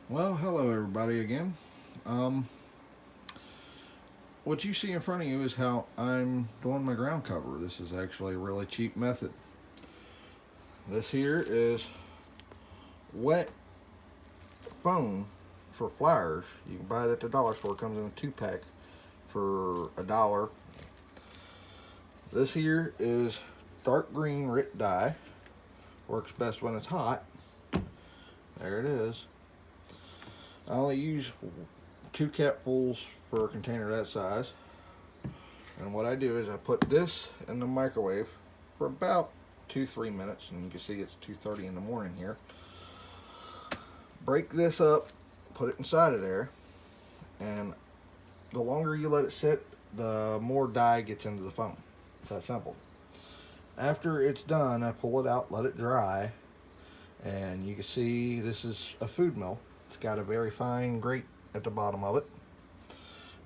Well, hello everybody again. What you see in front of you is how I'm doing my ground cover. This is actually a really cheap method. This here is wet foam for flowers. You can buy it at the dollar store. It comes in a 2-pack for $1. This here is dark green RIT dye. Works best when it's hot. There it is. I only use 2 capfuls for a container that size. And what I do is I put this in the microwave for about 2-3 minutes, and you can see it's 2:30 in the morning here. Break this up, put it inside of there, and the longer you let it sit, the more dye gets into the foam. It's that simple. After it's done, I pull it out, let it dry, and you can see this is a food mill. It's got a very fine grate at the bottom of it.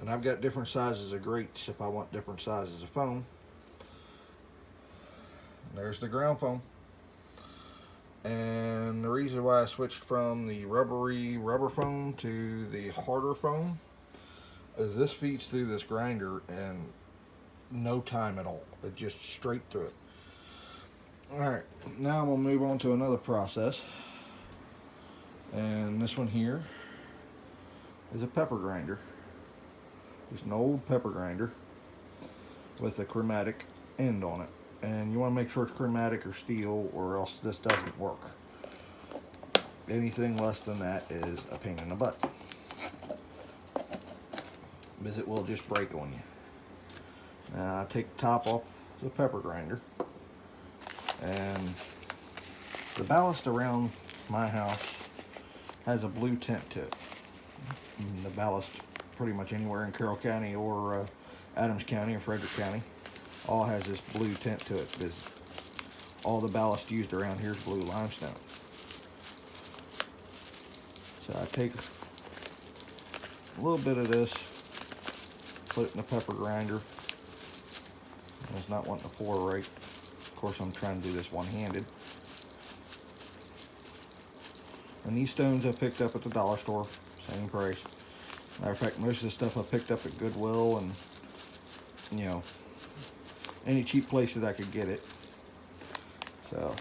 And I've got different sizes of grates if I want different sizes of foam. There's the ground foam. And the reason why I switched from the rubber foam to the harder foam is this feeds through this grinder in no time at all. It just straight through it. Alright, now I'm going to move on to another process. And this one here is a pepper grinder. It's an old pepper grinder with a chromatic end on it. And you want to make sure it's chromatic or steel, or else this doesn't work. Anything less than that is a pain in the butt, because it will just break on you. Now I take the top off the pepper grinder, and the ballast around my house has a blue tint to it. And the ballast pretty much anywhere in Carroll County or Adams County or Frederick County all has this blue tint to it, because all the ballast used around here is blue limestone. So I take a little bit of this, put it in the pepper grinder. It's not wanting to pour right. Of course, I'm trying to do this one-handed. And these stones I picked up at the dollar store, same price. Matter of fact, most of the stuff I picked up at Goodwill and, you know, any cheap place that I could get it. So,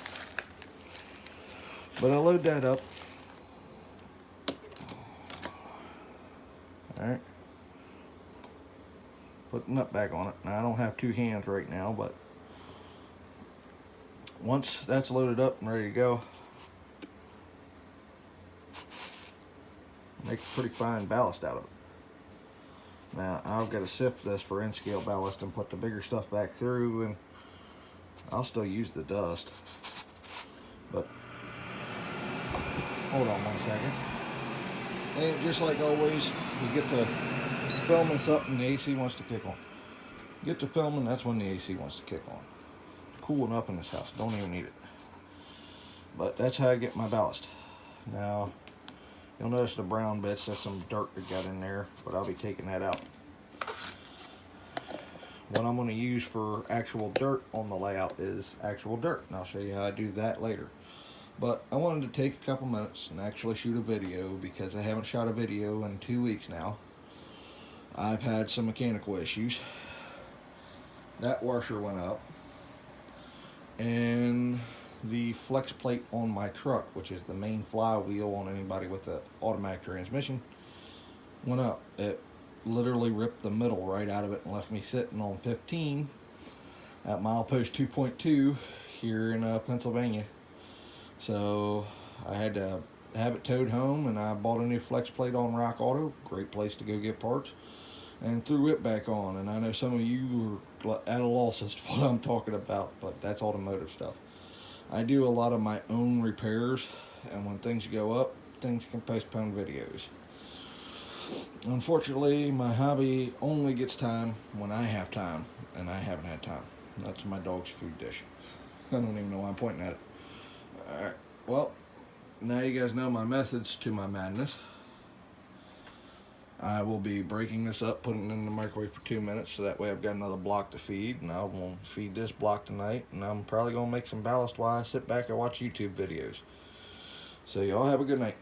but I load that up. Alright. Put the nut back on it. Now, I don't have 2 hands right now, but once that's loaded up and ready to go, make a pretty fine ballast out of it. Now I've got to sift this for N-scale ballast and put the bigger stuff back through, and I'll still use the dust. But hold on one second. And just like always, you get to filming something the AC wants to kick on. Get to filming, that's when the AC wants to kick on. It's cool enough in this house, don't even need it. But that's how I get my ballast. Now, you'll notice the brown bits, that's some dirt that got in there, but I'll be taking that out. What I'm going to use for actual dirt on the layout is actual dirt, and I'll show you how I do that later. But I wanted to take a couple minutes and actually shoot a video, because I haven't shot a video in 2 weeks now. I've had some mechanical issues. That washer went up, and the flex plate on my truck, which is the main flywheel on anybody with an automatic transmission, went up. It literally ripped the middle right out of it and left me sitting on 15 at milepost 2.2 here in Pennsylvania. So I had to have it towed home, and I bought a new flex plate on Rock Auto, great place to go get parts, and threw it back on. And I know some of you are at a loss as to what I'm talking about, but that's automotive stuff. I do a lot of my own repairs, and when things go up, things can postpone videos. Unfortunately, my hobby only gets time when I have time, and I haven't had time. That's my dog's food dish. I don't even know why I'm pointing at it. Alright, well, now you guys know my methods to my madness. I will be breaking this up, putting it in the microwave for 2 minutes, so that way I've got another block to feed, and I will feed this block tonight, and I'm probably going to make some ballast while I sit back and watch YouTube videos. So y'all have a good night.